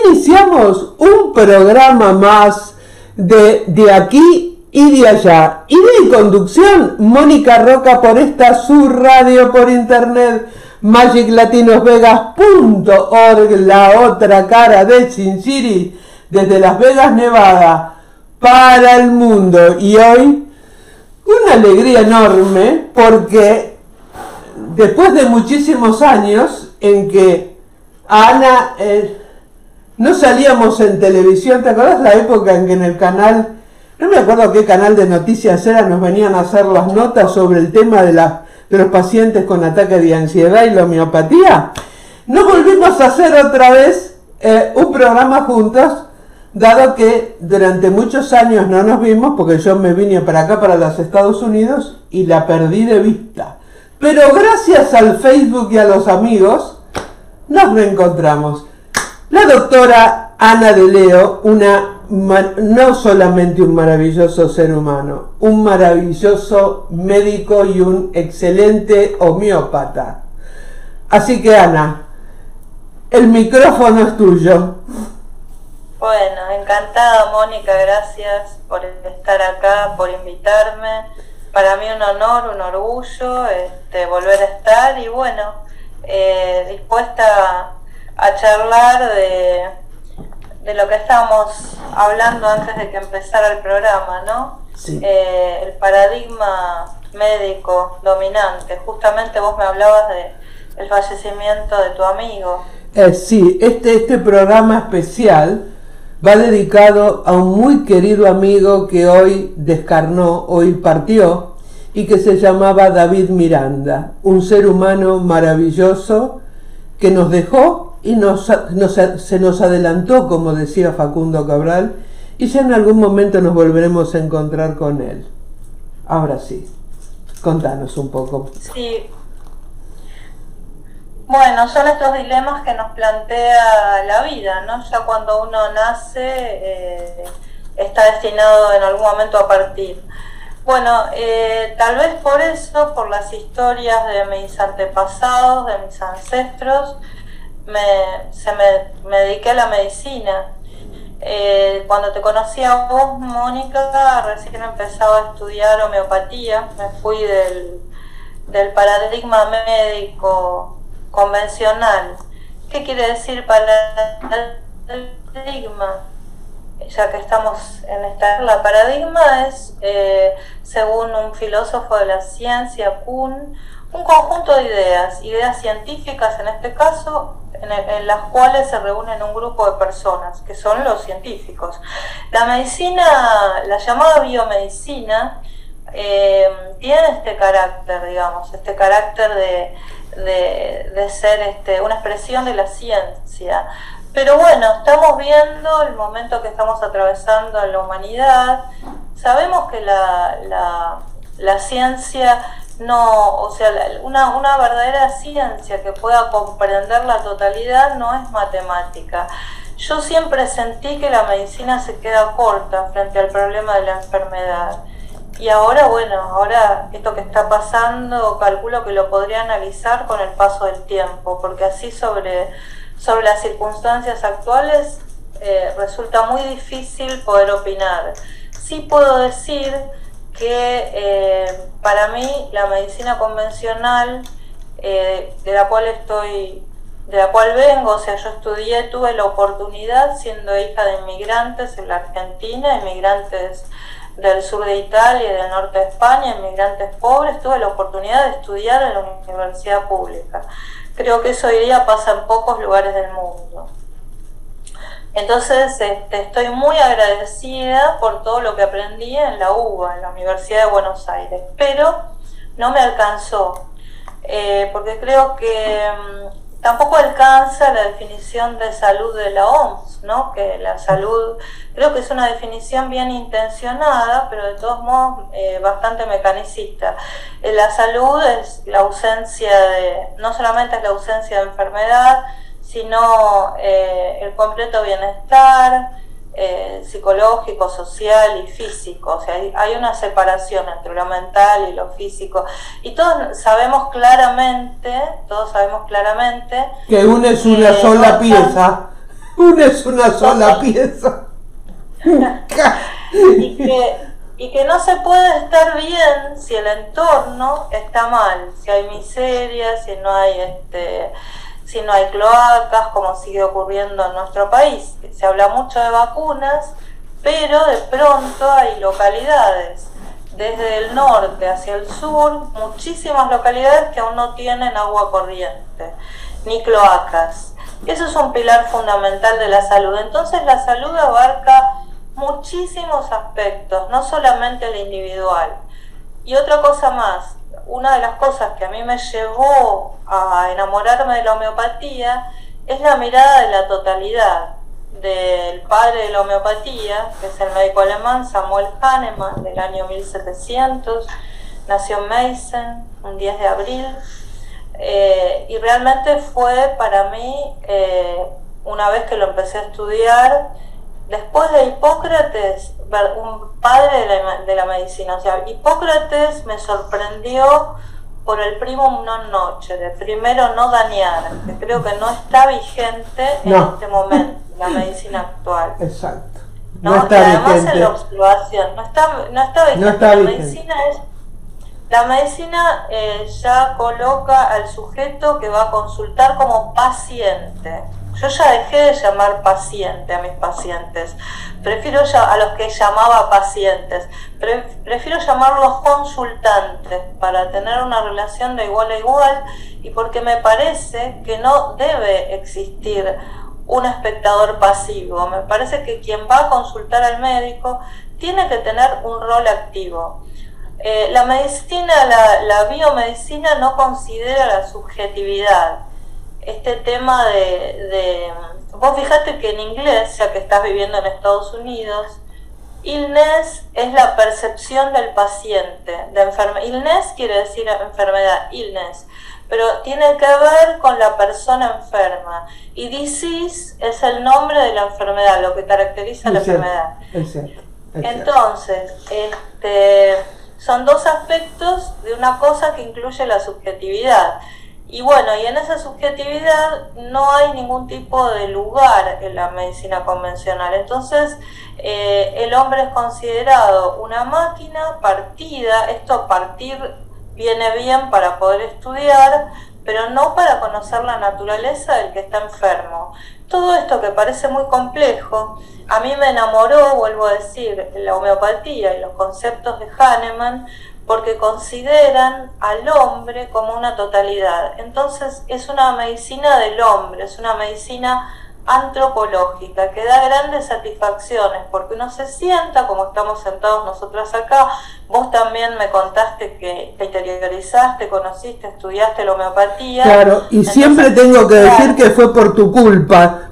Iniciamos un programa más de aquí y de allá. Idea y conducción, Mónica Roca por esta su radio por internet, magiclatinosvegas.org, la otra cara de Sin City, desde Las Vegas, Nevada, para el mundo. Y hoy, una alegría enorme, porque después de muchísimos años en que Ana... no salíamos en televisión, ¿te acuerdas la época en que en el canal, no me acuerdo qué canal de noticias era, nos venían a hacer las notas sobre el tema de los pacientes con ataque de ansiedad y la homeopatía? No volvimos a hacer otra vez un programa juntos, dado que durante muchos años no nos vimos, porque yo me vine para acá, para los Estados Unidos, y la perdí de vista. Pero gracias al Facebook y a los amigos, nos reencontramos. La doctora Ana de Leo, no solamente un maravilloso ser humano, un maravilloso médico y un excelente homeópata. Así que Ana, el micrófono es tuyo. Bueno, encantada Mónica, gracias por estar acá, por invitarme. Para mí un honor, un orgullo volver a estar y bueno, dispuesta a charlar de lo que estábamos hablando antes de que empezara el programa, ¿no? Sí. El paradigma médico dominante. Justamente vos me hablabas del fallecimiento de tu amigo. Sí, este programa especial va dedicado a un muy querido amigo que hoy descarnó, hoy partió, y que se llamaba David Miranda, un ser humano maravilloso que nos dejó y se nos adelantó, como decía Facundo Cabral, y ya en algún momento nos volveremos a encontrar con él. Ahora sí, contanos un poco. Sí. Bueno, son estos dilemas que nos plantea la vida, ¿no? Ya cuando uno nace, está destinado en algún momento a partir. Bueno, tal vez por eso, por las historias de mis antepasados, de mis ancestros, me dediqué a la medicina. Cuando te conocí a vos, Mónica, recién empezaba a estudiar homeopatía. Me fui del paradigma médico convencional. ¿Qué quiere decir paradigma? Ya que estamos en la paradigma es, según un filósofo de la ciencia, Kuhn, un conjunto de ideas científicas en este caso, en las cuales se reúnen un grupo de personas, que son los científicos. La medicina, la llamada biomedicina, tiene este carácter, digamos, este carácter de ser una expresión de la ciencia. Pero bueno, estamos viendo el momento que estamos atravesando en la humanidad. Sabemos que la ciencia no, o sea, una verdadera ciencia que pueda comprender la totalidad no es matemática. Yo siempre sentí que la medicina se queda corta frente al problema de la enfermedad. Y ahora, bueno, ahora esto que está pasando, calculo que lo podría analizar con el paso del tiempo, porque así sobre las circunstancias actuales resulta muy difícil poder opinar. Sí puedo decir que para mí la medicina convencional de la cual vengo, o sea, yo estudié, tuve la oportunidad, siendo hija de inmigrantes en la Argentina, inmigrantes del sur de Italia y del norte de España, inmigrantes pobres, tuve la oportunidad de estudiar en la universidad pública. Creo que eso hoy día pasa en pocos lugares del mundo. Entonces estoy muy agradecida por todo lo que aprendí en la UBA, en la Universidad de Buenos Aires, pero no me alcanzó, porque creo que tampoco alcanza la definición de salud de la OMS, ¿no? Que la salud, creo que es una definición bien intencionada, pero de todos modos bastante mecanicista. La salud es la ausencia no solamente es la ausencia de enfermedad, sino el completo bienestar psicológico, social y físico. O sea, hay una separación entre lo mental y lo físico. Y todos sabemos claramente que uno es una sola pieza. Una es una sola pieza. y que no se puede estar bien si el entorno está mal, si hay miseria, si no hay cloacas, como sigue ocurriendo en nuestro país. Se habla mucho de vacunas, pero de pronto hay localidades, desde el norte hacia el sur, muchísimas localidades que aún no tienen agua corriente, ni cloacas. Eso es un pilar fundamental de la salud. Entonces la salud abarca muchísimos aspectos, no solamente el individual. Y otra cosa más, una de las cosas que a mí me llevó a enamorarme de la homeopatía es la mirada de la totalidad del padre de la homeopatía, que es el médico alemán Samuel Hahnemann, del año 1700, nació en Meissen, un 10 de abril, y realmente fue para mí, una vez que lo empecé a estudiar, después de Hipócrates, un padre de la medicina. O sea, Hipócrates me sorprendió por el primum non nocere, de primero no dañar, que creo que no está vigente en este momento, la medicina actual. Exacto. No está además vigente. En la observación, no está vigente. No está vigente. La medicina ya coloca al sujeto que va a consultar como paciente. Yo ya dejé de llamar paciente a mis pacientes, prefiero a los que llamaba pacientes, prefiero llamarlos consultantes para tener una relación de igual a igual, y porque me parece que no debe existir un espectador pasivo. Me parece que quien va a consultar al médico tiene que tener un rol activo. La medicina, la biomedicina no considera la subjetividad. Este tema vos fijate que en inglés, ya que estás viviendo en Estados Unidos, illness es la percepción del paciente, illness quiere decir enfermedad, illness, pero tiene que ver con la persona enferma, y disease es el nombre de la enfermedad, lo que caracteriza la enfermedad. Entonces, son dos aspectos de una cosa que incluye la subjetividad. Y bueno, y en esa subjetividad no hay ningún tipo de lugar en la medicina convencional. Entonces, el hombre es considerado una máquina partida. Esto partir viene bien para poder estudiar, pero no para conocer la naturaleza del que está enfermo. Todo esto que parece muy complejo, a mí me enamoró, vuelvo a decir, la homeopatía y los conceptos de Hahnemann, porque consideran al hombre como una totalidad. Entonces es una medicina del hombre, es una medicina antropológica que da grandes satisfacciones, porque uno se sienta como estamos sentados nosotros acá. Vos también me contaste que te interiorizaste, conociste, estudiaste la homeopatía. Claro, y entonces, siempre tengo que decir que fue por tu culpa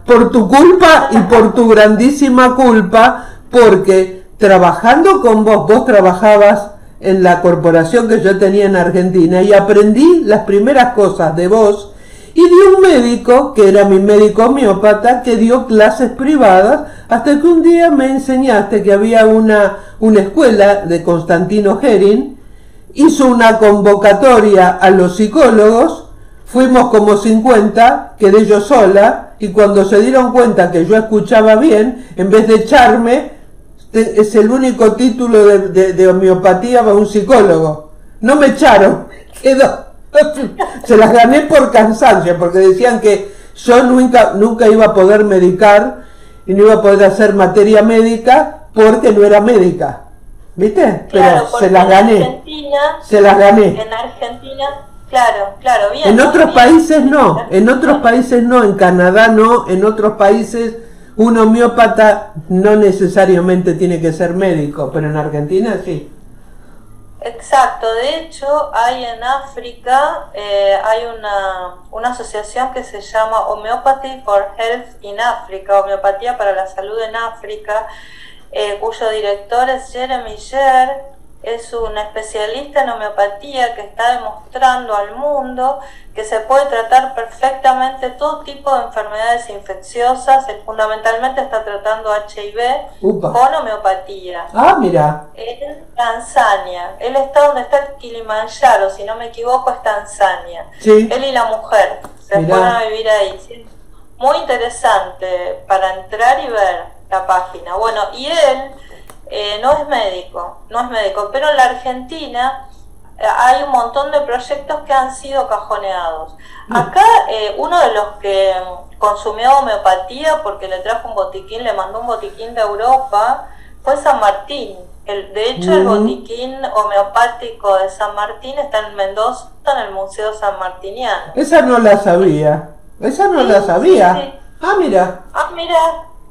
y por tu grandísima culpa, porque trabajando con vos trabajabas en la corporación que yo tenía en Argentina, y aprendí las primeras cosas de vos, y de un médico, que era mi médico homeópata, que dio clases privadas, hasta que un día me enseñaste que había una escuela de Constantino Herin, hizo una convocatoria a los psicólogos, fuimos como 50, quedé yo sola, y cuando se dieron cuenta que yo escuchaba bien, en vez de echarme, es el único título de homeopatía para un psicólogo. No me echaron, quedó. Se las gané por cansancio, porque decían que yo nunca iba a poder medicar y no iba a poder hacer materia médica porque no era médica, ¿viste? Claro, pero se las gané. Se las gané. En Argentina, claro, bien. En otros países no, en Canadá no, en otros países un homeópata no necesariamente tiene que ser médico, pero en Argentina sí. Exacto, de hecho hay en África, hay una asociación que se llama Homeopathy for Health in Africa, homeopatía para la salud en África, cuyo director es Jeremy Sher. Es un especialista en homeopatía que está demostrando al mundo que se puede tratar perfectamente todo tipo de enfermedades infecciosas. Él fundamentalmente está tratando HIV con homeopatía. Ah, mira. En Tanzania. Él está donde está el Kilimanjaro, si no me equivoco, es Tanzania. Sí. Él y la mujer se fueron a vivir ahí. muy interesante para entrar y ver la página. Bueno, y él no es médico, pero en la Argentina hay un montón de proyectos que han sido cajoneados. Acá uno de los que consumió homeopatía porque le trajo un botiquín, le mandó un botiquín de Europa, fue San Martín. De hecho, el botiquín homeopático de San Martín está en Mendoza, en el Museo San Martiniano. Esa no la sabía. Esa no la sabía. Sí, sí. Ah, mira. Ah, mira.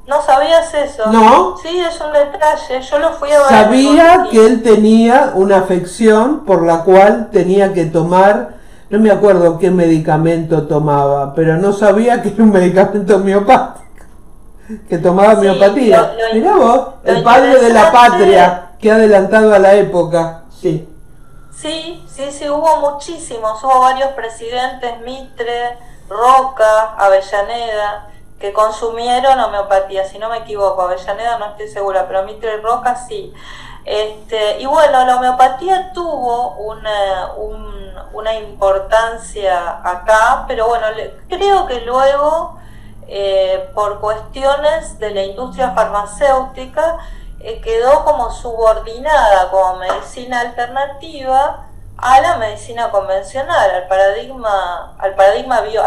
¿No sabías eso? No. Sí, es un detalle. Yo lo fui a ver. Sabía que él tenía una afección por la cual tenía que tomar, no me acuerdo qué medicamento tomaba, pero no sabía que era un medicamento homeopático. Que tomaba homeopatía. Mirá vos, el padre de la patria, que ha adelantado a la época. Sí. Sí, hubo muchísimos. Hubo varios presidentes, Mitre, Roca, Avellaneda, que consumieron homeopatía, si no me equivoco. Avellaneda no estoy segura, pero Mitre y Roca sí. Y bueno, la homeopatía tuvo una importancia acá, pero bueno, creo que luego, por cuestiones de la industria farmacéutica, quedó como subordinada como medicina alternativa a la medicina convencional, a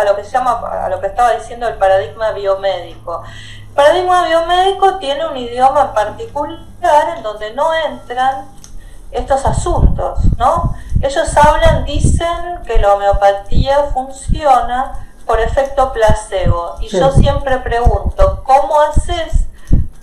lo que se llama, a lo que estaba diciendo el paradigma biomédico. El paradigma biomédico tiene un idioma en particular en donde no entran estos asuntos, ¿no? Ellos dicen que la homeopatía funciona por efecto placebo, y yo siempre pregunto, ¿cómo haces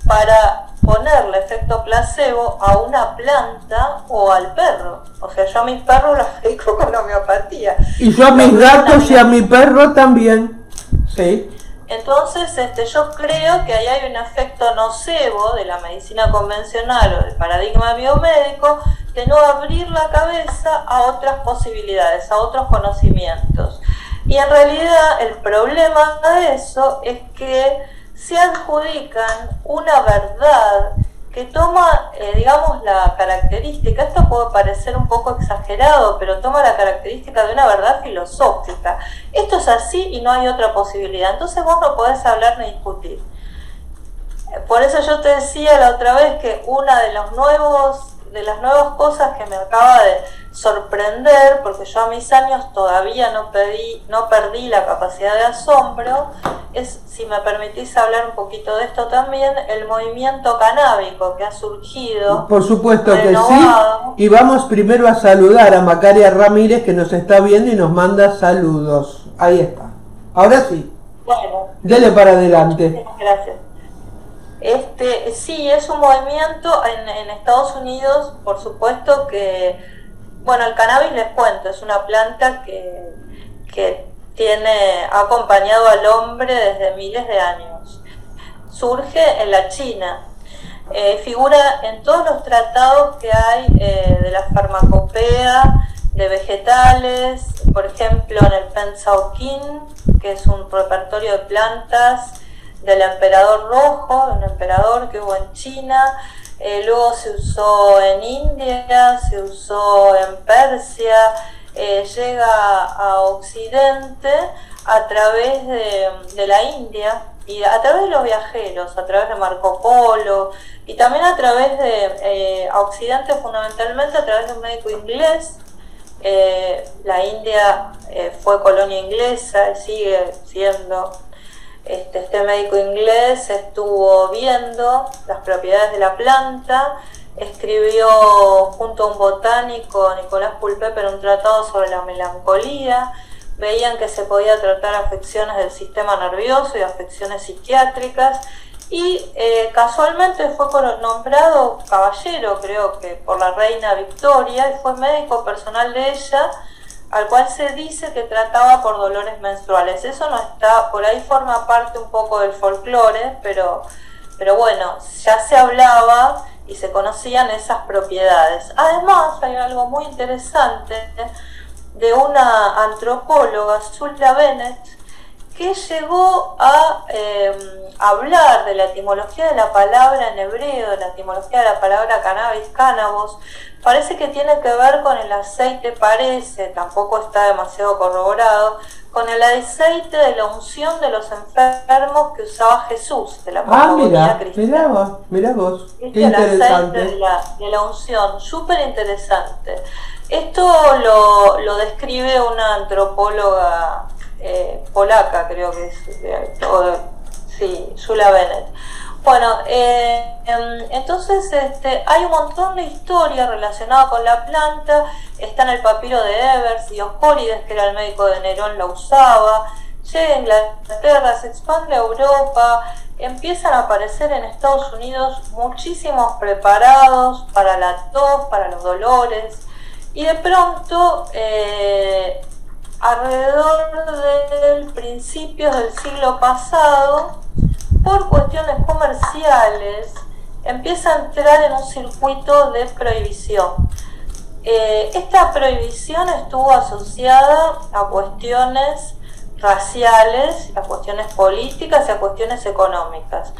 para ponerle efecto placebo a una planta o al perro? O sea, yo a mis perros los medico con homeopatía. Y yo a mis gatos y a mi perro también. Sí. Entonces, yo creo que ahí hay un efecto nocebo de la medicina convencional o del paradigma biomédico de no abrir la cabeza a otras posibilidades, a otros conocimientos. Y en realidad el problema de eso es que se adjudican una verdad que toma, digamos, la característica, esto puede parecer un poco exagerado, pero toma la característica de una verdad filosófica. Esto es así y no hay otra posibilidad. Entonces vos no podés hablar ni discutir. Por eso yo te decía la otra vez que una de las nuevas cosas que me acaba de sorprender, porque yo a mis años todavía no perdí la capacidad de asombro, es, si me permitís hablar un poquito de esto también, el movimiento canábico que ha surgido. Por supuesto renovado. Que sí, y vamos primero a saludar a Macaria Ramírez, que nos está viendo y nos manda saludos. Ahí está. Ahora sí. Bueno. Dele para adelante. Gracias. Sí, es un movimiento en Estados Unidos, por supuesto que, bueno, el cannabis, les cuento, es una planta que ha acompañado al hombre desde miles de años. Surge en la China, figura en todos los tratados que hay de la farmacopea, de vegetales, por ejemplo en el Pensauquín, que es un repertorio de plantas del emperador rojo, un emperador que hubo en China, luego se usó en India, se usó en Persia, llega a Occidente a través de la India y a través de los viajeros, a través de Marco Polo y también a través a Occidente fundamentalmente a través de un médico inglés. La India fue colonia inglesa y sigue siendo. Este médico inglés estuvo viendo las propiedades de la planta, escribió junto a un botánico, Nicolás Culpeper, un tratado sobre la melancolía. Veían que se podía tratar afecciones del sistema nervioso y afecciones psiquiátricas, y casualmente fue nombrado caballero, creo que por la reina Victoria, y fue médico personal de ella, al cual se dice que trataba por dolores menstruales. Eso no está, por ahí forma parte un poco del folclore, pero bueno, ya se hablaba y se conocían esas propiedades. Además, hay algo muy interesante de una antropóloga, Zulda Bennett, que llegó a hablar de la etimología de la palabra en hebreo, de la etimología de la palabra cannabis, cannabis. Parece que tiene que ver con el aceite, tampoco está demasiado corroborado, con el aceite de la unción de los enfermos que usaba Jesús, de la cosmogonía cristiana. Mirá vos, qué el interesante. aceite de la unción, súper interesante. Esto lo describe una antropóloga polaca, creo que es, sí, Jula Bennett. Bueno, entonces hay un montón de historias relacionadas con la planta. Está en el papiro de Ebers, Dioscórides, que era el médico de Nerón, la usaba. Llega a Inglaterra, se expande a Europa, empiezan a aparecer en Estados Unidos muchísimos preparados para la tos, para los dolores, y de pronto, alrededor del principios del siglo pasado, por cuestiones comerciales, empieza a entrar en un circuito de prohibición. Esta prohibición estuvo asociada a cuestiones raciales, a cuestiones políticas y a cuestiones económicas.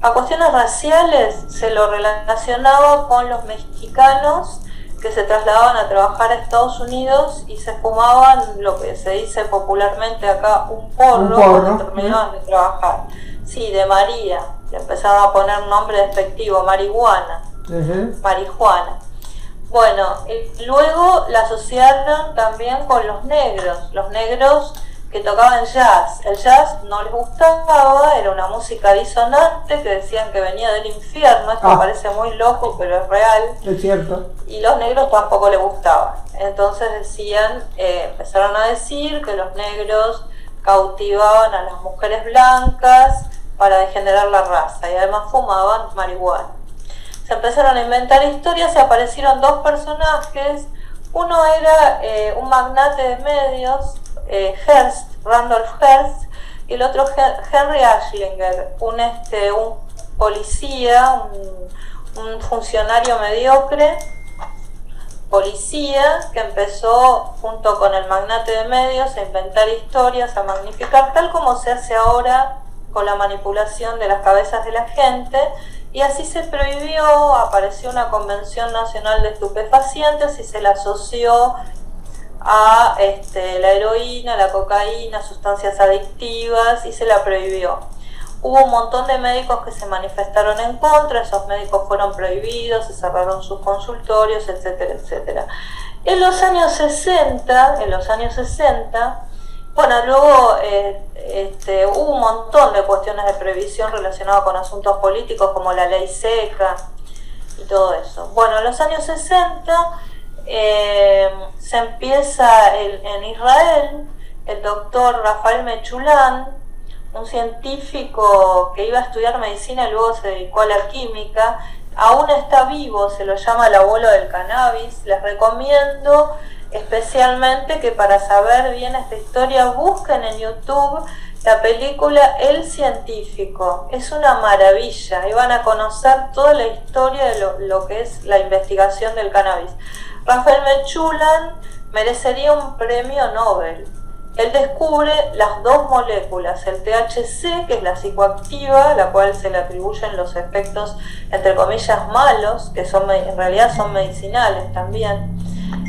A cuestiones raciales se lo relacionaba con los mexicanos que se trasladaban a trabajar a Estados Unidos y se fumaban lo que se dice popularmente acá un porro cuando terminaban de trabajar. Sí, de María, le empezaron a poner un nombre despectivo, marihuana, marihuana. Bueno, luego la asociaron también con los negros que tocaban jazz. El jazz no les gustaba, era una música disonante que decían que venía del infierno. Esto parece muy loco, pero es real. Es cierto. Y los negros tampoco les gustaba. Entonces empezaron a decir que los negros cautivaban a las mujeres blancas para degenerar la raza y además fumaban marihuana. Se empezaron a inventar historias y aparecieron dos personajes. Uno era un magnate de medios, Randolph Hearst, y el otro Henry Ashlinger, un policía, un funcionario mediocre, policía, que empezó junto con el magnate de medios a inventar historias, a magnificar, tal como se hace ahora con la manipulación de las cabezas de la gente, y así se prohibió. Apareció una Convención Nacional de Estupefacientes y se la asoció a la heroína, la cocaína, sustancias adictivas, y se la prohibió. Hubo un montón de médicos que se manifestaron en contra, esos médicos fueron prohibidos, se cerraron sus consultorios, etcétera, etcétera. En los años 60, bueno, luego hubo un montón de cuestiones de prohibición relacionadas con asuntos políticos, como la ley seca y todo eso. Bueno, en los años 60 se empieza en Israel, el doctor Rafael Mechulán, un científico que iba a estudiar medicina y luego se dedicó a la química, aún está vivo, se lo llama el abuelo del cannabis. Les recomiendo especialmente que para saber bien esta historia busquen en YouTube la película El Científico. Es una maravilla y van a conocer toda la historia de lo que es la investigación del cannabis. Rafael Mechulán merecería un premio Nobel. Él descubre las dos moléculas, el THC, que es la psicoactiva, la cual se le atribuyen los efectos, entre comillas, malos, que en realidad son medicinales también,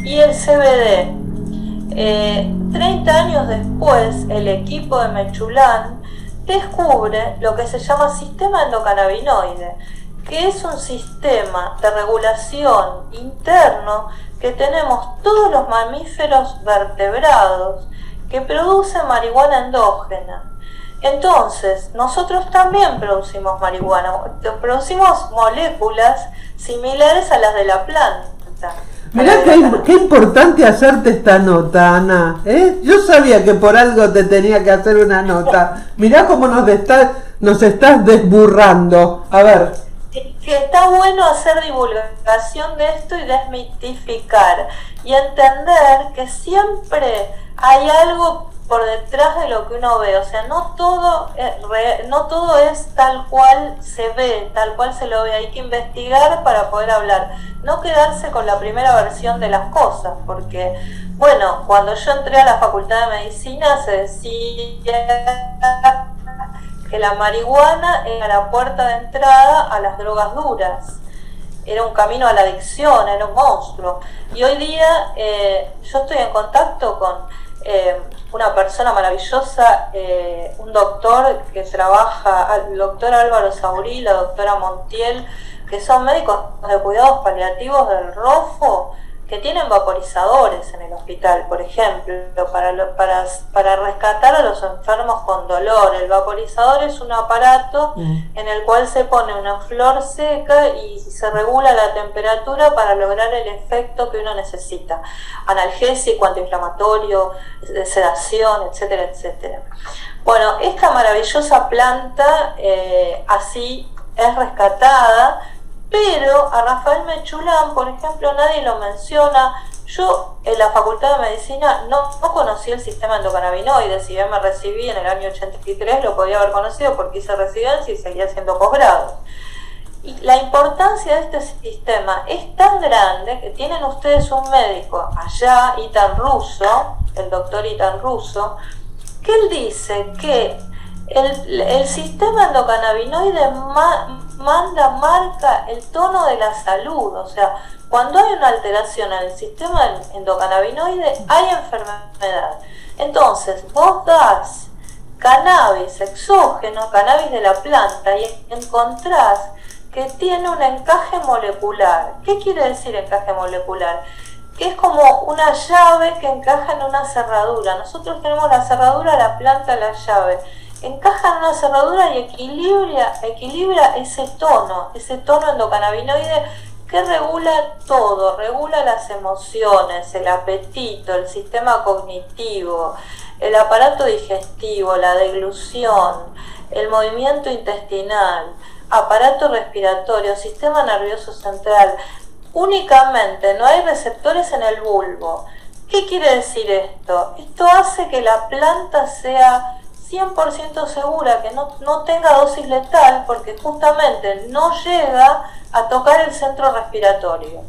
y el CBD. 30 años después, el equipo de Mechulán descubre lo que se llama sistema endocannabinoide, que es un sistema de regulación interno que tenemos todos los mamíferos vertebrados, que produce marihuana endógena. Entonces, nosotros también producimos marihuana, producimos moléculas similares a las de la planta. Mirá qué importante hacerte esta nota, Ana. Yo sabía que por algo te tenía que hacer una nota. Mirá cómo nos estás desburrando. A ver. Que está bueno hacer divulgación de esto y desmitificar y entender que siempre hay algo por detrás de lo que uno ve. O sea, no todo es tal cual se ve, tal cual se lo ve. Hay que investigar para poder hablar, no quedarse con la primera versión de las cosas, porque Bueno, cuando yo entré a la Facultad de Medicina se decía que la marihuana era la puerta de entrada a las drogas duras. Era un camino a la adicción, era un monstruo. Y hoy día yo estoy en contacto con una persona maravillosa, un doctor que trabaja, el doctor Álvaro Saurí, la doctora Montiel, que son médicos de cuidados paliativos del ROFO, que tienen vaporizadores en el hospital, por ejemplo, para rescatar a los enfermos con dolor. El vaporizador es un aparato en el cual se pone una flor seca y se regula la temperatura para lograr el efecto que uno necesita: analgésico, antiinflamatorio, sedación, etcétera, etcétera. Bueno, esta maravillosa planta así es rescatada. Pero a Rafael Mechulán, por ejemplo, nadie lo menciona. Yo en la Facultad de Medicina no conocí el sistema endocannabinoide. Si bien me recibí en el año 83, lo podía haber conocido porque hice residencia y seguía haciendo posgrado. Y la importancia de este sistema es tan grande que tienen ustedes un médico allá, Itan Russo, el doctor Itan Russo, que él dice que el sistema endocannabinoide marca el tono de la salud. O sea, cuando hay una alteración en el sistema endocannabinoide, hay enfermedad. Entonces, vos das cannabis exógeno, cannabis de la planta, y encontrás que tiene un encaje molecular. ¿Qué quiere decir encaje molecular? Que es como una llave que encaja en una cerradura. Nosotros tenemos la cerradura, la planta, la llave. Encaja en una cerradura y equilibra ese tono endocannabinoide que regula todo, regula las emociones, el apetito, el sistema cognitivo, el aparato digestivo, la deglución, el movimiento intestinal, aparato respiratorio, sistema nervioso central. Únicamente no hay receptores en el bulbo. ¿Qué quiere decir esto? Esto hace que la planta sea 100% segura, que no tenga dosis letal, porque justamente no llega a tocar el centro respiratorio.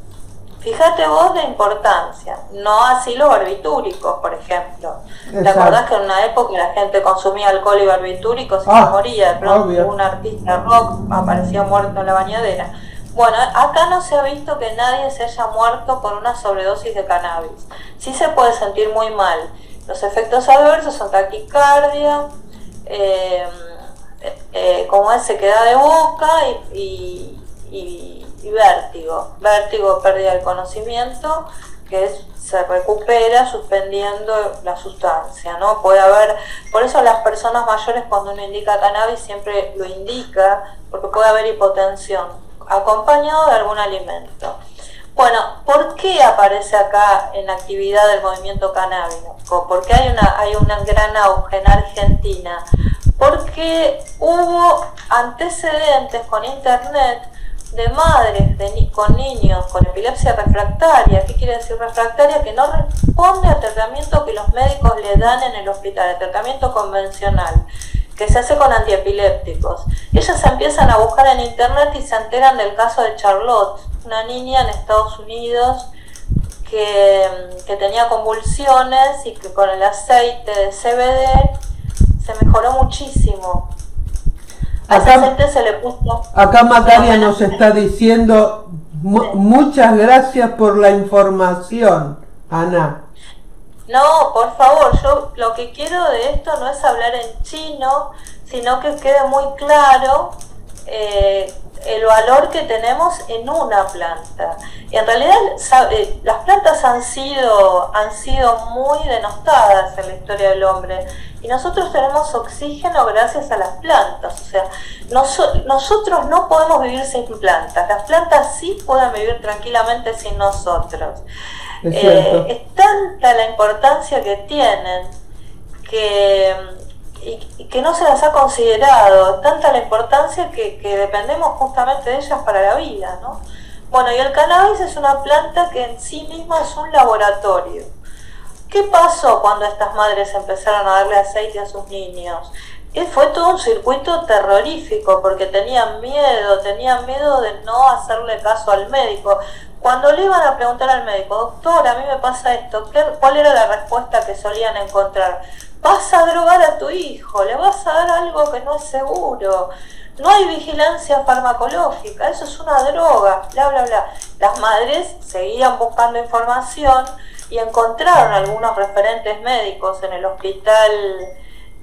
Fíjate vos la importancia, no así los barbitúricos, por ejemplo. Exacto. ¿Te acordás que en una época la gente consumía alcohol y barbitúricos y se moría? De pronto un artista rock aparecía muerto en la bañadera. Bueno, acá no se ha visto que nadie se haya muerto por una sobredosis de cannabis. Sí se puede sentir muy mal. Los efectos adversos son taquicardia, como es, sequedad de boca y vértigo, pérdida del conocimiento, que se recupera suspendiendo la sustancia, ¿no? Puede haber, por eso las personas mayores, cuando uno indica cannabis siempre lo indica, porque puede haber hipotensión acompañado de algún alimento. Bueno, ¿por qué aparece acá en la actividad del movimiento canábico? Porque hay un gran auge en Argentina. Porque hubo antecedentes con internet de madres con niños con epilepsia refractaria. ¿Qué quiere decir refractaria? Que no responde al tratamiento que los médicos le dan en el hospital, el tratamiento convencional, que se hace con antiepilépticos. Ellas empiezan a buscar en internet y se enteran del caso de Charlotte, una niña en Estados Unidos que tenía convulsiones y que con el aceite de CBD se mejoró muchísimo. Se le puso. Acá Macaria nos está diciendo muchas gracias por la información, Ana. No, por favor, yo lo que quiero de esto no es hablar en chino, sino que quede muy claro el valor que tenemos en una planta. Y en realidad las plantas han sido muy denostadas en la historia del hombre, y nosotros tenemos oxígeno gracias a las plantas. O sea, nosotros no podemos vivir sin plantas, las plantas sí pueden vivir tranquilamente sin nosotros. Es tanta la importancia que tienen que no se las ha considerado, tanta la importancia que dependemos justamente de ellas para la vida, ¿no? Bueno, y el cannabis es una planta que en sí misma es un laboratorio. ¿Qué pasó cuando estas madres empezaron a darle aceite a sus niños? Y fue todo un circuito terrorífico, porque tenían miedo de no hacerle caso al médico. Cuando le iban a preguntar al médico, doctor, a mí me pasa esto, ¿cuál era la respuesta que solían encontrar? Vas a drogar a tu hijo, le vas a dar algo que no es seguro, no hay vigilancia farmacológica, eso es una droga, bla, bla, bla. Las madres seguían buscando información y encontraron algunos referentes médicos en el hospital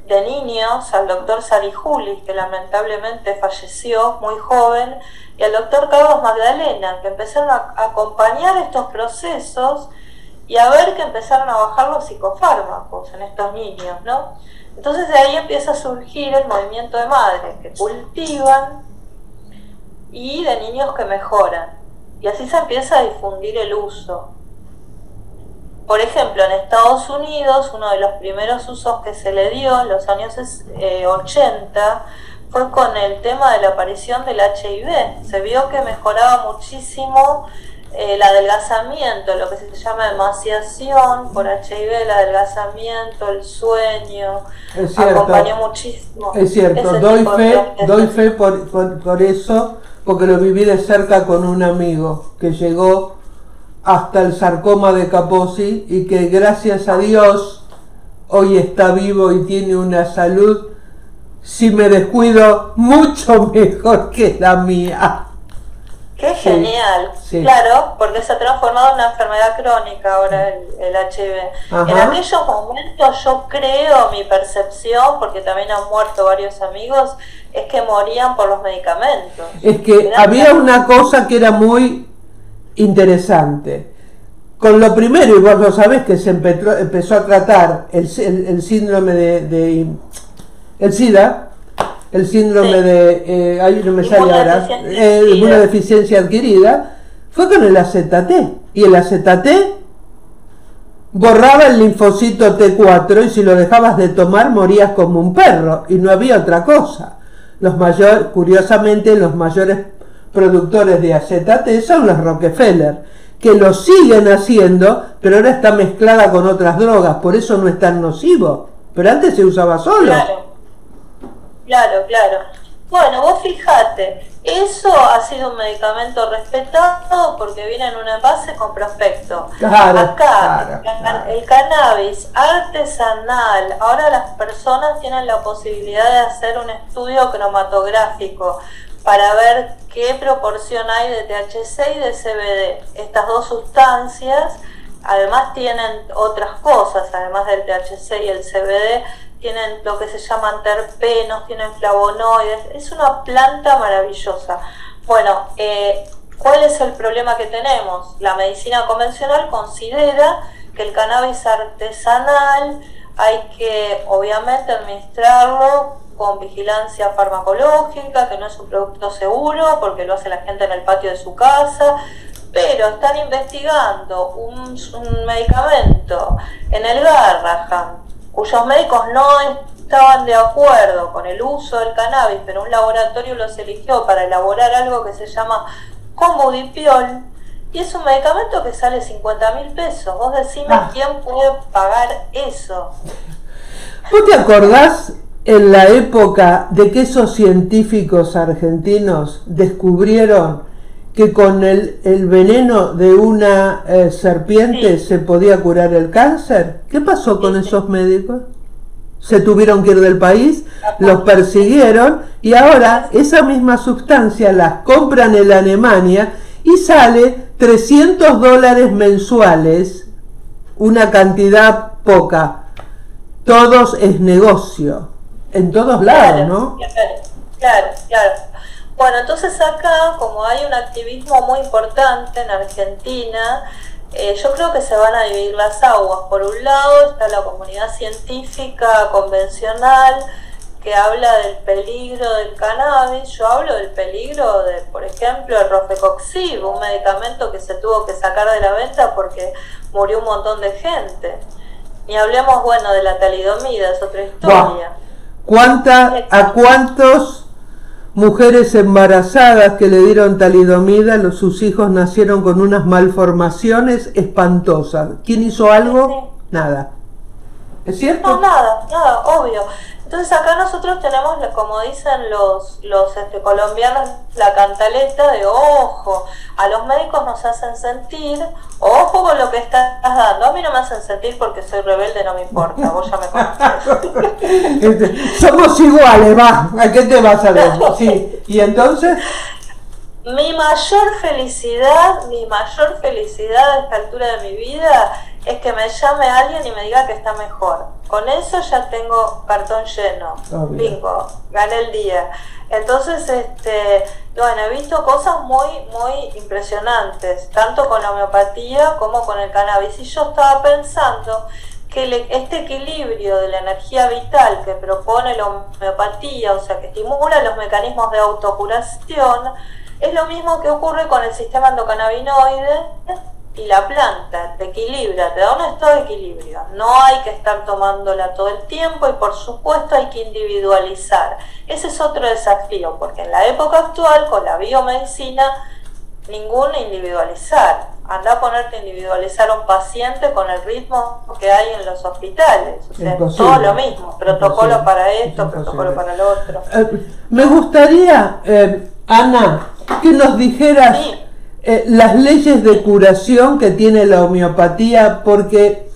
de niños, al doctor Sarijulis, que lamentablemente falleció muy joven, y al doctor Carlos Magdalena, que empezaron a acompañar estos procesos y a ver que empezaron a bajar los psicofármacos en estos niños, ¿no? Entonces de ahí empieza a surgir el movimiento de madres que cultivan y de niños que mejoran. Y así se empieza a difundir el uso. Por ejemplo, en Estados Unidos, uno de los primeros usos que se le dio en los años 80 fue con el tema de la aparición del HIV. Se vio que mejoraba muchísimo el adelgazamiento, lo que se llama emaciación por HIV, el adelgazamiento, el sueño, es cierto, acompañó muchísimo. Es cierto, doy fe por eso, porque lo viví de cerca con un amigo que llegó hasta el sarcoma de Kaposi y que gracias a Dios hoy está vivo y tiene una salud, si me descuido, mucho mejor que la mía. ¡Qué genial! Sí. Claro, porque se ha transformado en una enfermedad crónica ahora el HIV. Ajá. En aquellos momentos yo creo, mi percepción, porque también han muerto varios amigos, es que morían por los medicamentos. Es que había una cosa que era muy interesante. Con lo primero, y vos lo sabés, que se empezó a tratar el síndrome de el SIDA, el síndrome de ahí no me sale ahora, una deficiencia adquirida, fue con el AZT, y el AZT borraba el linfocito T4 y si lo dejabas de tomar morías como un perro y no había otra cosa. Curiosamente los mayores productores de AZT son los Rockefeller, que lo siguen haciendo, pero ahora está mezclada con otras drogas, por eso no es tan nocivo, pero antes se usaba solo. Claro. Bueno, vos fijate, eso ha sido un medicamento respetado porque viene en un envase con prospecto. Acá, el cannabis artesanal, ahora las personas tienen la posibilidad de hacer un estudio cromatográfico para ver qué proporción hay de THC y de CBD. Estas dos sustancias, además tienen otras cosas, además del THC y el CBD, tienen lo que se llaman terpenos, tienen flavonoides, es una planta maravillosa. Bueno, ¿cuál es el problema que tenemos? La medicina convencional considera que el cannabis artesanal hay que obviamente administrarlo con vigilancia farmacológica, que no es un producto seguro porque lo hace la gente en el patio de su casa, pero están investigando un medicamento en el Garrahan, cuyos médicos no estaban de acuerdo con el uso del cannabis, pero un laboratorio los eligió para elaborar algo que se llama Combudipiol, y es un medicamento que sale 50.000 pesos. Vos decime quién puede pagar eso. ¿Vos te acordás en la época de que esos científicos argentinos descubrieron que con el veneno de una serpiente se podía curar el cáncer? ¿Qué pasó con esos médicos? Se tuvieron que ir del país, los persiguieron y ahora esa misma sustancia las compran en Alemania y sale $300 mensuales, una cantidad poca. Todos es negocio, en todos lados, ¿no? Claro. Bueno, entonces acá, como hay un activismo muy importante en Argentina, yo creo que se van a dividir las aguas. Por un lado está la comunidad científica convencional que habla del peligro del cannabis. Yo hablo del peligro de, por ejemplo, el Rofecoxib, un medicamento que se tuvo que sacar de la venta porque murió un montón de gente. Ni hablemos, bueno, de la talidomida, es otra historia. ¿A cuántos mujeres embarazadas que le dieron talidomida, sus hijos nacieron con unas malformaciones espantosas? ¿Quién hizo algo? Nada. ¿Es cierto? No, nada, obvio. Entonces acá nosotros tenemos, como dicen los colombianos, la cantaleta de ojo. A los médicos nos hacen sentir, ojo con lo que estás dando. A mí no me hacen sentir porque soy rebelde, no me importa, vos ya me conocés. Somos iguales, va, ¿a qué te vas a ver? Sí, y entonces... Mi mayor felicidad a esta altura de mi vida es que me llame alguien y me diga que está mejor. Con eso ya tengo cartón lleno. Bingo, gané el día. Entonces, bueno, he visto cosas muy impresionantes, tanto con la homeopatía como con el cannabis. Y yo estaba pensando que este equilibrio de la energía vital que propone la homeopatía, o sea, que estimula los mecanismos de autocuración, es lo mismo que ocurre con el sistema endocannabinoide y la planta, te equilibra, te da un estado de equilibrio. No hay que estar tomándola todo el tiempo y por supuesto hay que individualizar. Ese es otro desafío, porque en la época actual con la biomedicina, ningún individualizar. Anda a ponerte a individualizar a un paciente con el ritmo que hay en los hospitales. O sea, todo lo mismo, protocolo para esto, protocolo para lo otro. Me gustaría, Ana, que nos dijeras... Sí. Las leyes de curación que tiene la homeopatía, porque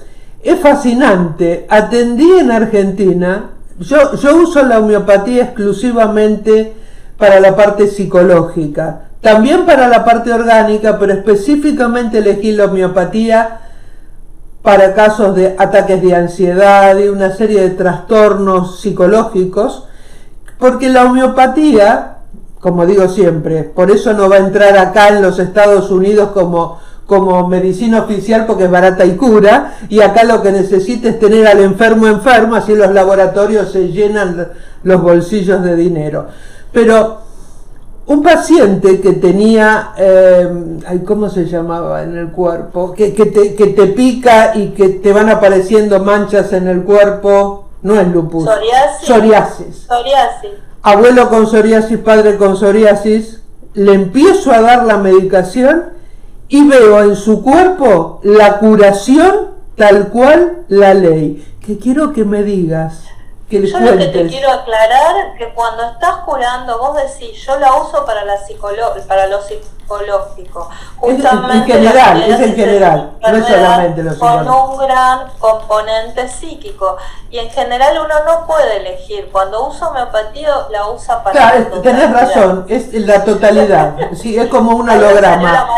es fascinante. Atendí en Argentina, yo uso la homeopatía exclusivamente para la parte psicológica, también para la parte orgánica, pero específicamente elegí la homeopatía para casos de ataques de ansiedad y una serie de trastornos psicológicos, porque la homeopatía, como digo siempre, por eso no va a entrar acá en los Estados Unidos como medicina oficial, porque es barata y cura, y acá lo que necesita es tener al enfermo, así los laboratorios se llenan los bolsillos de dinero. Pero un paciente que tenía, ¿cómo se llamaba en el cuerpo? Que te pica y que te van apareciendo manchas en el cuerpo, no es lupus. Psoriasis. Abuelo con psoriasis, padre con psoriasis, le empiezo a dar la medicación y veo en su cuerpo la curación tal cual la ley. Que quiero que me digas, que le cuentes. Yo lo que te quiero aclarar, que cuando estás curando, vos decís, yo la uso para lo psicológico. Justamente en general, no es solamente lo psicológico. Con un gran componente psíquico. Y en general uno no puede elegir. Cuando usa homeopatía, la usa para... Claro, tenés razón, es la totalidad. Sí, es como un holograma.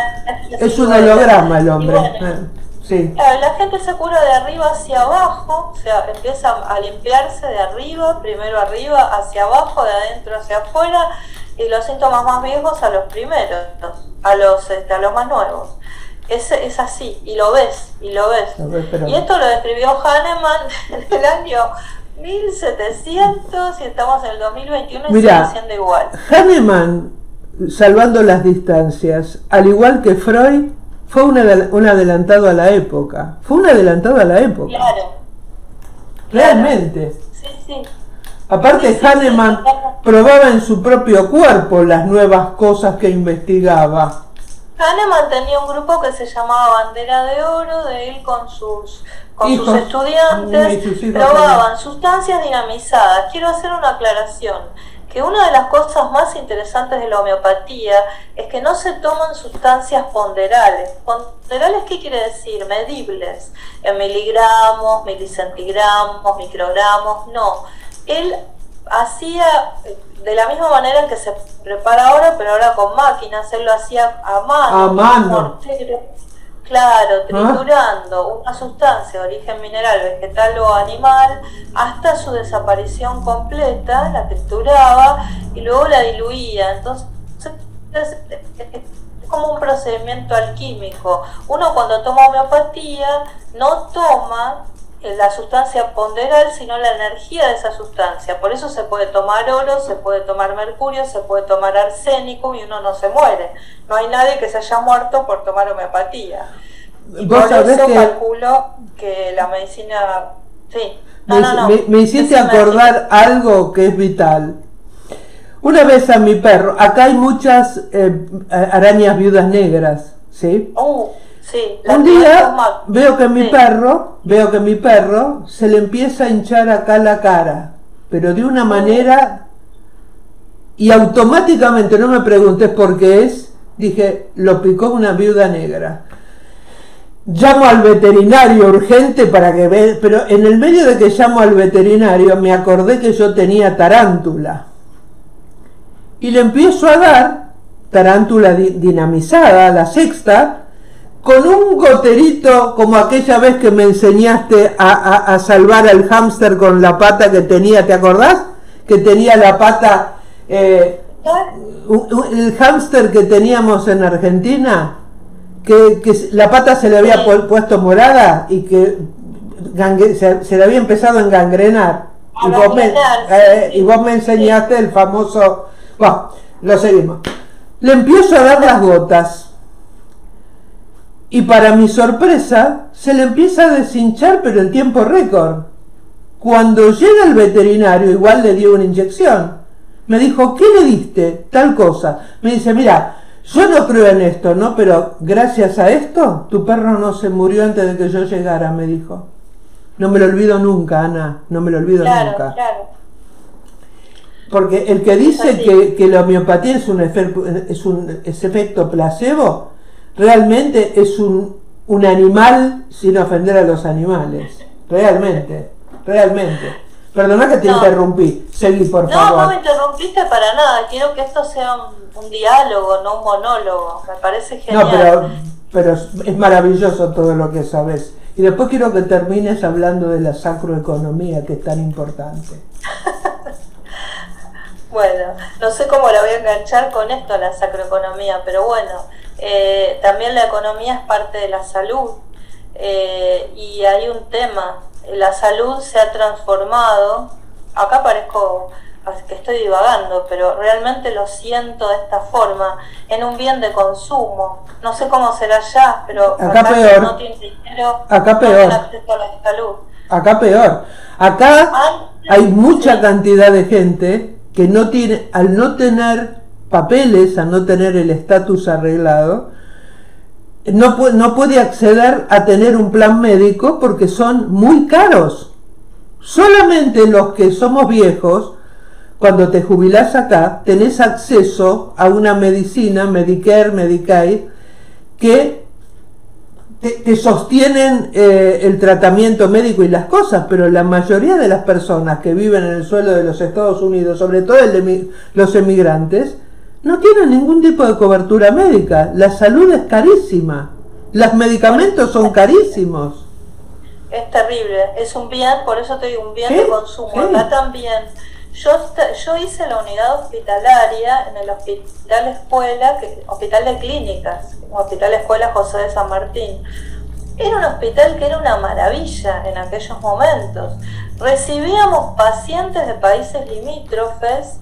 Es un holograma el hombre. Bueno, sí. Claro, la gente se cura de arriba hacia abajo, o sea, empieza a limpiarse de arriba, primero arriba, hacia abajo, de adentro hacia afuera, y los síntomas más viejos a los primeros, a los más nuevos. Es así, y lo ves. Y esto lo describió Hahnemann en el año 1700 y estamos en el 2021 y sigue siendo igual. Hahnemann, salvando las distancias, al igual que Freud, fue un adelantado a la época. Claro. Realmente. Sí. Aparte, Hahnemann probaba en su propio cuerpo las nuevas cosas que investigaba. Hahnemann tenía un grupo que se llamaba Bandera de Oro, de él con sus estudiantes, probaban sustancias dinamizadas. Quiero hacer una aclaración, que una de las cosas más interesantes de la homeopatía es que no se toman sustancias ponderales. ¿Ponderales qué quiere decir? Medibles, en miligramos, milicentigramos, microgramos, no. Él hacía de la misma manera en que se prepara ahora, pero ahora con máquinas. Él lo hacía a mano. Claro, triturando una sustancia de origen mineral, vegetal o animal hasta su desaparición completa, la trituraba y luego la diluía. Entonces es como un procedimiento alquímico. Uno cuando toma homeopatía no toma la sustancia ponderal, sino la energía de esa sustancia. Por eso se puede tomar oro, se puede tomar mercurio, se puede tomar arsénico y uno no se muere. No hay nadie que se haya muerto por tomar homeopatía. Y por eso calculo que la medicina... Sí. Me hiciste acordar algo que es vital. Una vez a mi perro, acá hay muchas arañas viudas negras, ¿sí? Sí, Un día veo que mi perro se le empieza a hinchar acá la cara, pero de una manera, y automáticamente, no me preguntes por qué es, dije, lo picó una viuda negra. Llamo al veterinario urgente para que vea, pero en el medio de que llamo al veterinario me acordé que yo tenía tarántula. Y le empiezo a dar tarántula dinamizada, la sexta, con un goterito como aquella vez que me enseñaste a salvar al hámster con la pata que tenía, ¿te acordás? Que tenía la pata, el hámster que teníamos en Argentina, que la pata se le había puesto morada y que se le había empezado a engangrenar. Y vos me enseñaste el famoso... Bueno, lo seguimos. Le empiezo a dar las gotas. Y para mi sorpresa, se le empieza a deshinchar, pero en tiempo récord. Cuando llega el veterinario, igual le dio una inyección. Me dijo, ¿qué le diste? Tal cosa. Me dice, mira, yo no creo en esto, ¿no? Pero gracias a esto, tu perro no se murió antes de que yo llegara, me dijo. No me lo olvido nunca, Ana, no me lo olvido nunca. Claro. Porque el que dice que la homeopatía es un efecto placebo, realmente es un animal sin ofender a los animales. Realmente. Perdona que te interrumpí. Seguí, por favor. No me interrumpiste para nada. Quiero que esto sea un diálogo, no un monólogo. Me parece genial. No, pero es maravilloso todo lo que sabes. Y después quiero que termines hablando de la sacroeconomía, que es tan importante. Bueno, no sé cómo la voy a enganchar con esto, la sacroeconomía, pero bueno, también la economía es parte de la salud, y hay un tema, la salud se ha transformado, acá parezco que estoy divagando, pero realmente lo siento de esta forma, en un bien de consumo. No sé cómo será allá, pero acá peor. No tiene dinero, acá peor. No tiene acceso a la salud. Acá peor. Acá hay mucha cantidad de gente que no tiene, al no tener papeles, al no tener el estatus arreglado, no puede acceder a tener un plan médico porque son muy caros. Solamente los que somos viejos, cuando te jubilás acá, tenés acceso a una medicina, Medicare, Medicaid, que te sostienen el tratamiento médico y las cosas, pero la mayoría de las personas que viven en el suelo de los Estados Unidos, sobre todo los emigrantes, no tienen ningún tipo de cobertura médica. La salud es carísima, los medicamentos son carísimos. Es terrible, es un bien, por eso te digo, un bien de consumo. Acá también. Yo hice la unidad hospitalaria en el hospital de clínicas, Hospital Escuela José de San Martín. Era un hospital que era una maravilla en aquellos momentos. Recibíamos pacientes de países limítrofes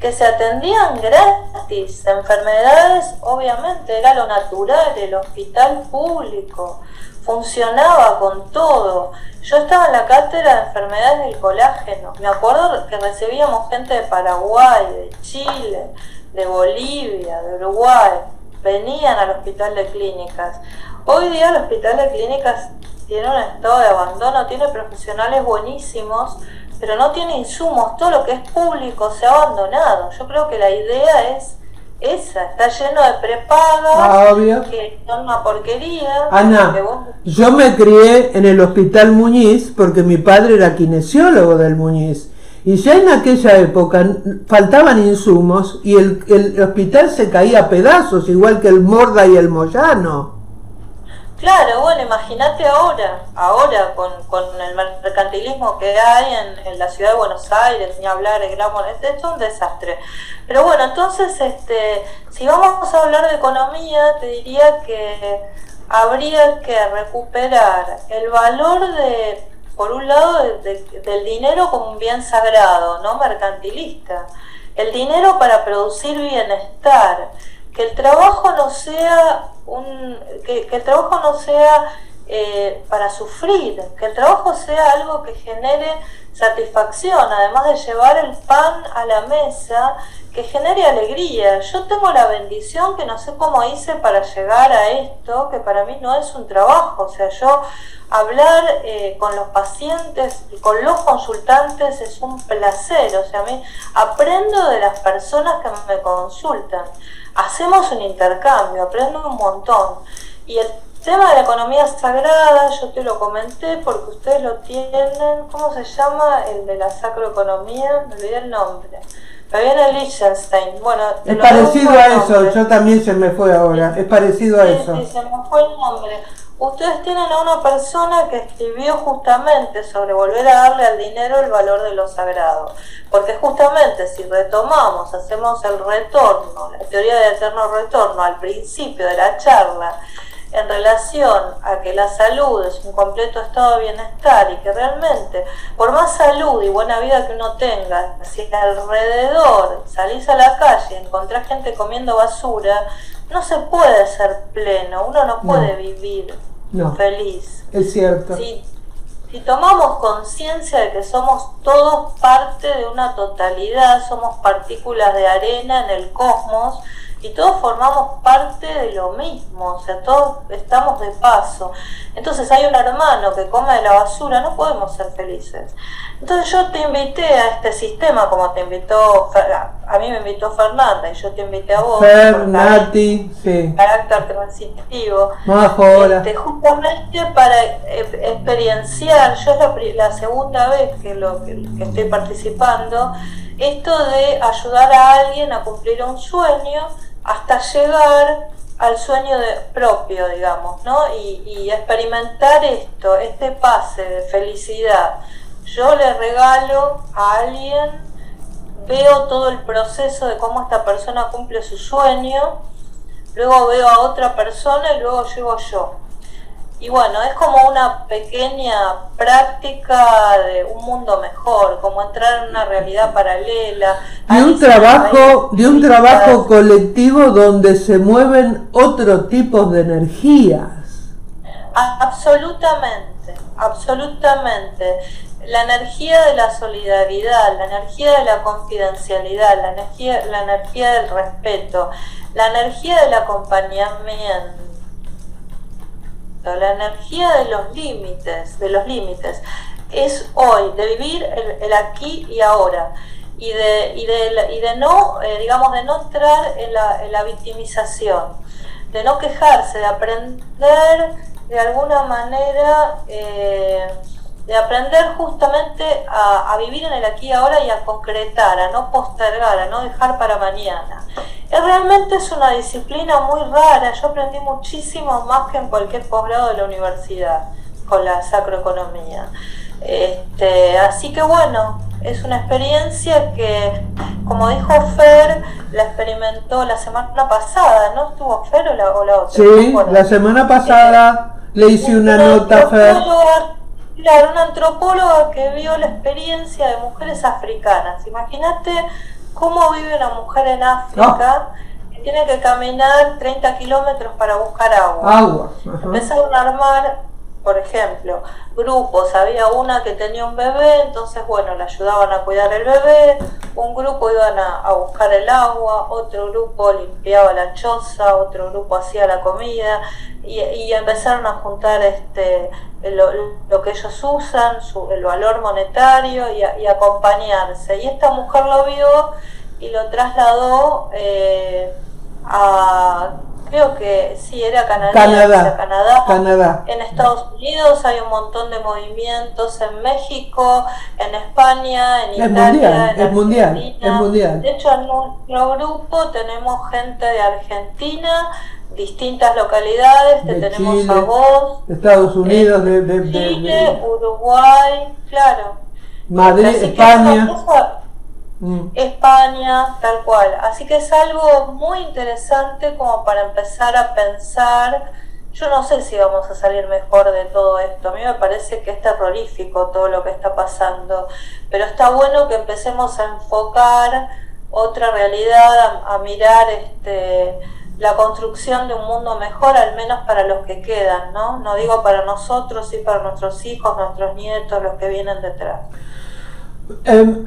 que se atendían gratis. Enfermedades, obviamente, era lo natural, el hospital público. Funcionaba con todo. Yo estaba en la cátedra de enfermedades del colágeno. Me acuerdo que recibíamos gente de Paraguay, de Chile, de Bolivia, de Uruguay. Venían al hospital de clínicas. Hoy día el hospital de clínicas tiene un estado de abandono, tiene profesionales buenísimos, pero no tiene insumos. Todo lo que es público se ha abandonado. Yo creo que la idea es esa, está lleno de prepagas, que son una porquería. Ana, yo me crié en el Hospital Muñiz porque mi padre era kinesiólogo del Muñiz. Y ya en aquella época faltaban insumos y el hospital se caía a pedazos, igual que el Morda y el Moyano. Claro, bueno, imagínate ahora con el mercantilismo que hay en la ciudad de Buenos Aires, ni hablar de Gramo, esto es un desastre. Pero bueno, entonces, si vamos a hablar de economía, te diría que habría que recuperar el valor por un lado, del dinero como un bien sagrado, no mercantilista. El dinero para producir bienestar. Que el trabajo no sea para sufrir, que el trabajo sea algo que genere satisfacción, además de llevar el pan a la mesa, que genere alegría. Yo tengo la bendición que no sé cómo hice para llegar a esto, que para mí no es un trabajo, o sea, yo hablar con los pacientes y con los consultantes es un placer, o sea, a mí aprendo de las personas que me consultan, hacemos un intercambio, aprendo un montón. Y el tema de la economía sagrada, yo te lo comenté porque ustedes lo tienen, ¿cómo se llama? El de la sacroeconomía, me olvidé el nombre. Me viene Liechtenstein. Bueno, es parecido a eso, yo también se me fue ahora, es parecido a eso. Sí, se me fue el nombre. Ustedes tienen a una persona que escribió justamente sobre volver a darle al dinero el valor de lo sagrado. Porque justamente si retomamos, hacemos el retorno, la teoría del eterno retorno al principio de la charla, en relación a que la salud es un completo estado de bienestar y que realmente, por más salud y buena vida que uno tenga, si alrededor salís a la calle y encontrás gente comiendo basura, no se puede ser pleno, uno no puede vivir feliz. Es cierto. Si tomamos conciencia de que somos todos parte de una totalidad, somos partículas de arena en el cosmos, y todos formamos parte de lo mismo, o sea, todos estamos de paso. Entonces hay un hermano que come de la basura, no podemos ser felices. Entonces yo te invité a este sistema, como te invitó, a mí me invitó Fernanda, y yo te invité a vos. Nati, sí. Carácter transitivo. Justamente para experienciar, yo es la segunda vez que estoy participando, esto de ayudar a alguien a cumplir un sueño, hasta llegar al sueño propio, digamos, ¿no? Y experimentar este pase de felicidad. Yo le regalo a alguien, veo todo el proceso de cómo esta persona cumple su sueño, luego veo a otra persona y luego llego yo. Y bueno, es como una pequeña práctica de un mundo mejor, como entrar en una realidad paralela. De un trabajo colectivo donde se mueven otro tipo de energías. Absolutamente, absolutamente. La energía de la solidaridad, la energía de la confidencialidad, la energía del respeto, la energía del acompañamiento, la energía de los límites, es hoy, de vivir el aquí y ahora, y de no, digamos, de no entrar en la victimización, de no quejarse, de aprender de alguna manera, de aprender justamente a vivir en el aquí y ahora y a concretar, a no postergar, a no dejar para mañana. Realmente es una disciplina muy rara, yo aprendí muchísimo más que en cualquier posgrado de la universidad con la sacroeconomía. Así que bueno, es una experiencia que, como dijo Fer, la experimentó la semana pasada, ¿no? ¿Estuvo Fer o la otra? Sí, la semana pasada le hice una nota a Fer. Claro, una antropóloga que vio la experiencia de mujeres africanas. Imagínate cómo vive una mujer en África que tiene que caminar 30 kilómetros para buscar agua. Empezaron a armar, por ejemplo, grupos. Había una que tenía un bebé, entonces bueno, le ayudaban a cuidar el bebé, un grupo iban a buscar el agua, otro grupo limpiaba la choza, otro grupo hacía la comida, y empezaron a juntar lo que ellos usan, el valor monetario, y acompañarse. Y esta mujer lo vio y lo trasladó a, creo que sí, era Canadá. En Estados Unidos hay un montón de movimientos, en México, en España, en Italia, es mundial. De hecho, en nuestro grupo tenemos gente de Argentina, distintas localidades, tenemos Chile, a vos, Estados Unidos, Chile, Uruguay, claro, Madrid, España. España, tal cual. Así que es algo muy interesante como para empezar a pensar. Yo no sé si vamos a salir mejor de todo esto. A mí me parece que es terrorífico todo lo que está pasando, pero está bueno que empecemos a enfocar otra realidad, a mirar la construcción de un mundo mejor, al menos para los que quedan, ¿no? No digo para nosotros, sí para nuestros hijos, nuestros nietos, los que vienen detrás.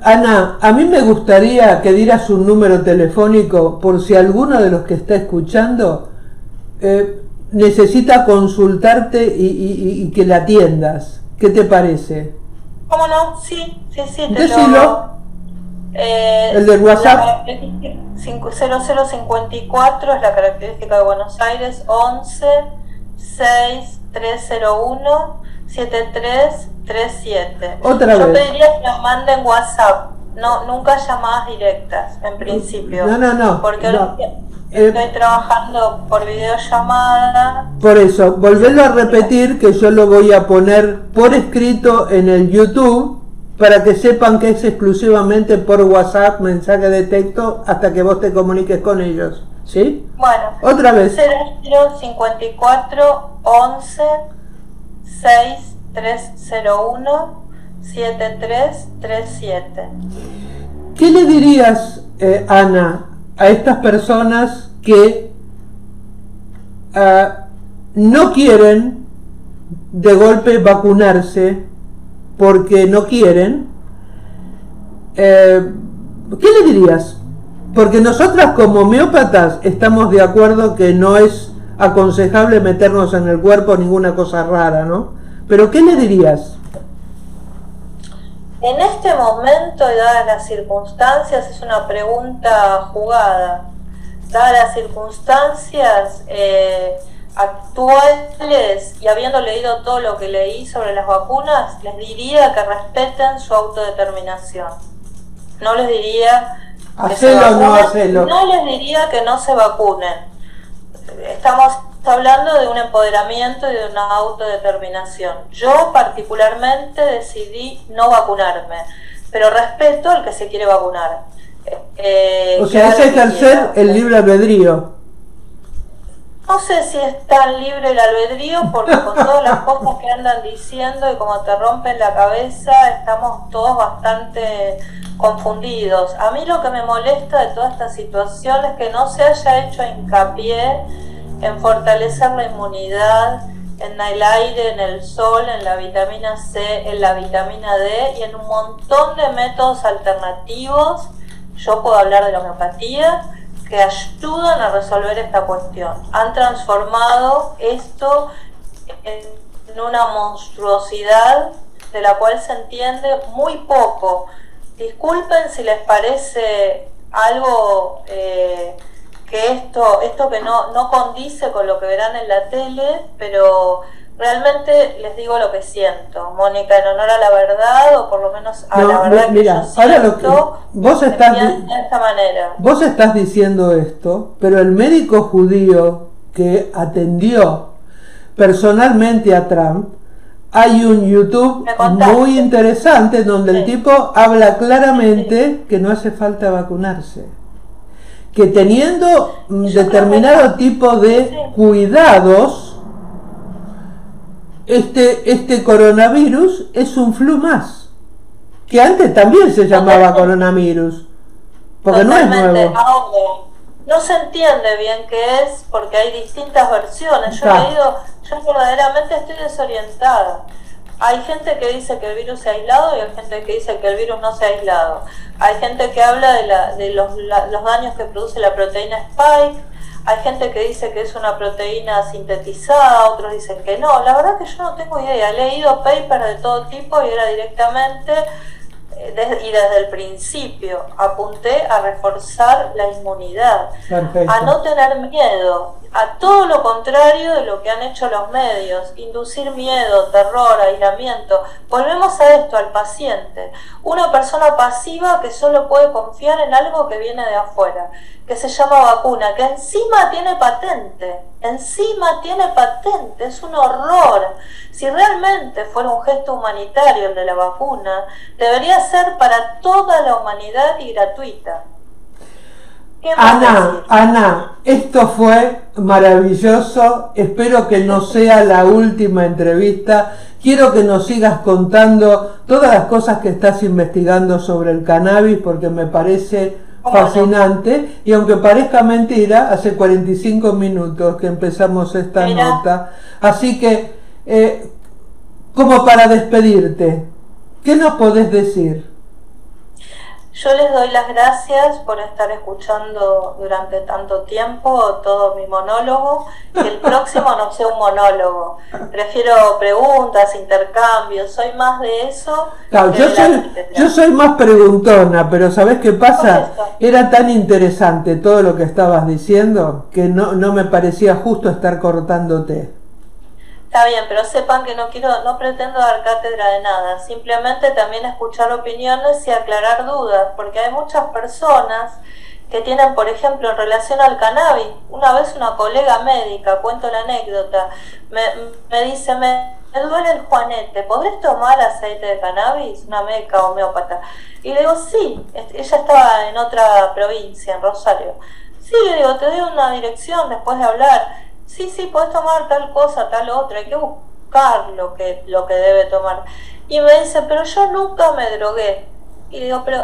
Ana, a mí me gustaría que dieras un número telefónico por si alguno de los que está escuchando necesita consultarte y que la atiendas. ¿Qué te parece? ¿Cómo no? Sí, Decilo. El del WhatsApp. 0054 es la característica de Buenos Aires, 11 6 301 7337. Otra Yo vez. pediría que nos manden WhatsApp, no, nunca llamadas directas, en principio. No. Porque ahora estoy trabajando por videollamada. Por eso, volverlo a repetir, que yo lo voy a poner por escrito en el YouTube, para que sepan que es exclusivamente por WhatsApp, mensaje de texto, hasta que vos te comuniques con ellos. ¿Sí? Bueno. Otra vez. 0054 11 6 301 7337. ¿Qué le dirías, Ana, a estas personas que no quieren de golpe vacunarse porque no quieren? ¿Qué le dirías? Porque nosotras como homeópatas estamos de acuerdo que no es aconsejable meternos en el cuerpo ninguna cosa rara, ¿no? Pero ¿qué le dirías? En este momento, y dadas las circunstancias, es una pregunta jugada. Dadas las circunstancias actuales y habiendo leído todo lo que leí sobre las vacunas, les diría que respeten su autodeterminación. No les diría que se vacunen, no les diría que no se vacunen. Estamos hablando de un empoderamiento y de una autodeterminación. Yo particularmente decidí no vacunarme, pero respeto al que se quiere vacunar. O sea, es ejercer el libre albedrío. No sé si es tan libre el albedrío, porque con todas las cosas que andan diciendo y como te rompen la cabeza, estamos todos bastante confundidos. A mí lo que me molesta de toda esta situación es que no se haya hecho hincapié en fortalecer la inmunidad, en el aire, en el sol, en la vitamina C, en la vitamina D y en un montón de métodos alternativos. Yo puedo hablar de la homeopatía, que ayudan a resolver esta cuestión. Han transformado esto en una monstruosidad de la cual se entiende muy poco. Disculpen si les parece algo que esto que no condice con lo que verán en la tele, pero realmente les digo lo que siento, Mónica, en honor a la verdad, o por lo menos a la verdad mira, que yo siento, ahora lo que vos estás de esta manera. Vos estás diciendo esto, pero el médico judío que atendió personalmente a Trump, hay un YouTube muy interesante donde el tipo habla claramente que no hace falta vacunarse, que teniendo determinado tipo de cuidados, este coronavirus es un flu más, que antes también se llamaba coronavirus, porque no es nuevo. Ahora, no se entiende bien qué es, porque hay distintas versiones. Yo verdaderamente estoy desorientada. Hay gente que dice que el virus se ha aislado y hay gente que dice que el virus no se ha aislado. Hay gente que habla de los daños que produce la proteína Spike. Hay gente que dice que es una proteína sintetizada, otros dicen que no. La verdad que yo no tengo idea. He leído papers de todo tipo y era directamente, y desde el principio, apunté a reforzar la inmunidad. Perfecto. A no tener miedo, a todo lo contrario de lo que han hecho los medios, inducir miedo, terror, aislamiento. Volvemos a esto, al paciente, una persona pasiva que solo puede confiar en algo que viene de afuera, que se llama vacuna, que encima tiene patente, es un horror. Si realmente fuera un gesto humanitario el de la vacuna, debería ser para toda la humanidad y gratuita. Ana, esto fue maravilloso, espero que no sea la última entrevista, quiero que nos sigas contando todas las cosas que estás investigando sobre el cannabis, porque me parece fascinante, y aunque parezca mentira, hace 45 minutos que empezamos esta nota. Así que, como para despedirte, ¿qué nos podés decir? Yo les doy las gracias por estar escuchando durante tanto tiempo todo mi monólogo, que el próximo no sea un monólogo. Prefiero preguntas, intercambios, soy más de eso. Claro, yo soy más preguntona, pero ¿sabés qué pasa? Era tan interesante todo lo que estabas diciendo que no me parecía justo estar cortándote. Está bien, pero sepan que no pretendo dar cátedra de nada, simplemente también escuchar opiniones y aclarar dudas, porque hay muchas personas que tienen, por ejemplo, en relación al cannabis, una vez una colega médica, cuento la anécdota, me dice, me duele el juanete, ¿podrés tomar aceite de cannabis? Una médica homeópata. Y le digo, sí, ella estaba en otra provincia, en Rosario. Sí, le digo, te doy una dirección después de hablar. Sí, podés tomar tal cosa, tal otra, hay que buscar lo que debe tomar. Y me dice, pero yo nunca me drogué. Y digo, pero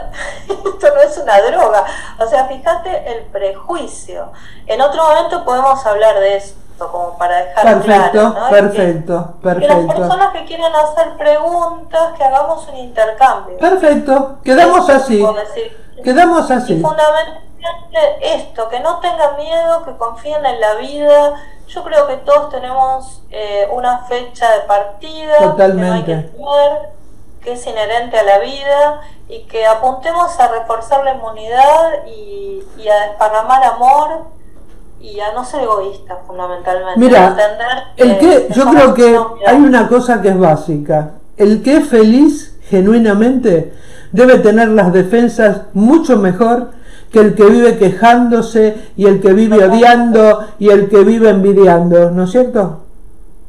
esto no es una droga. O sea, fíjate el prejuicio. En otro momento podemos hablar de esto, como para dejar claro, ¿no? Perfecto. Que las personas que quieren hacer preguntas, que hagamos un intercambio. Perfecto, quedamos así. Quedamos así. Y fundamentalmente esto, que no tengan miedo, que confíen en la vida. Yo creo que todos tenemos una fecha de partida. Totalmente. Que no hay que temer, que es inherente a la vida, y que apuntemos a reforzar la inmunidad y a desparramar amor y a no ser egoístas, fundamentalmente. Mira, yo creo que hay una cosa que es básica. El que es feliz genuinamente debe tener las defensas mucho mejor que el que vive quejándose y el que vive odiando y el que vive envidiando, ¿no es cierto?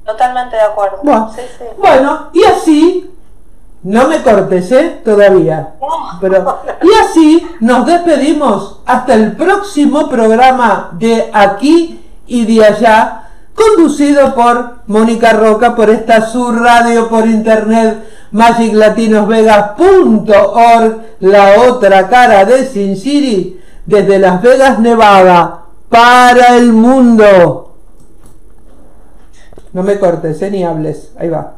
Totalmente de acuerdo. Bueno, sí. Bueno, y así, no me cortes, todavía. Y así nos despedimos hasta el próximo programa de Aquí y de Allá, conducido por Mónica Roca, por esta su radio por internet, magiclatinosvegas.org, la otra cara de Sin City, desde Las Vegas, Nevada, para el mundo. No me cortes, ni hables. Ahí va.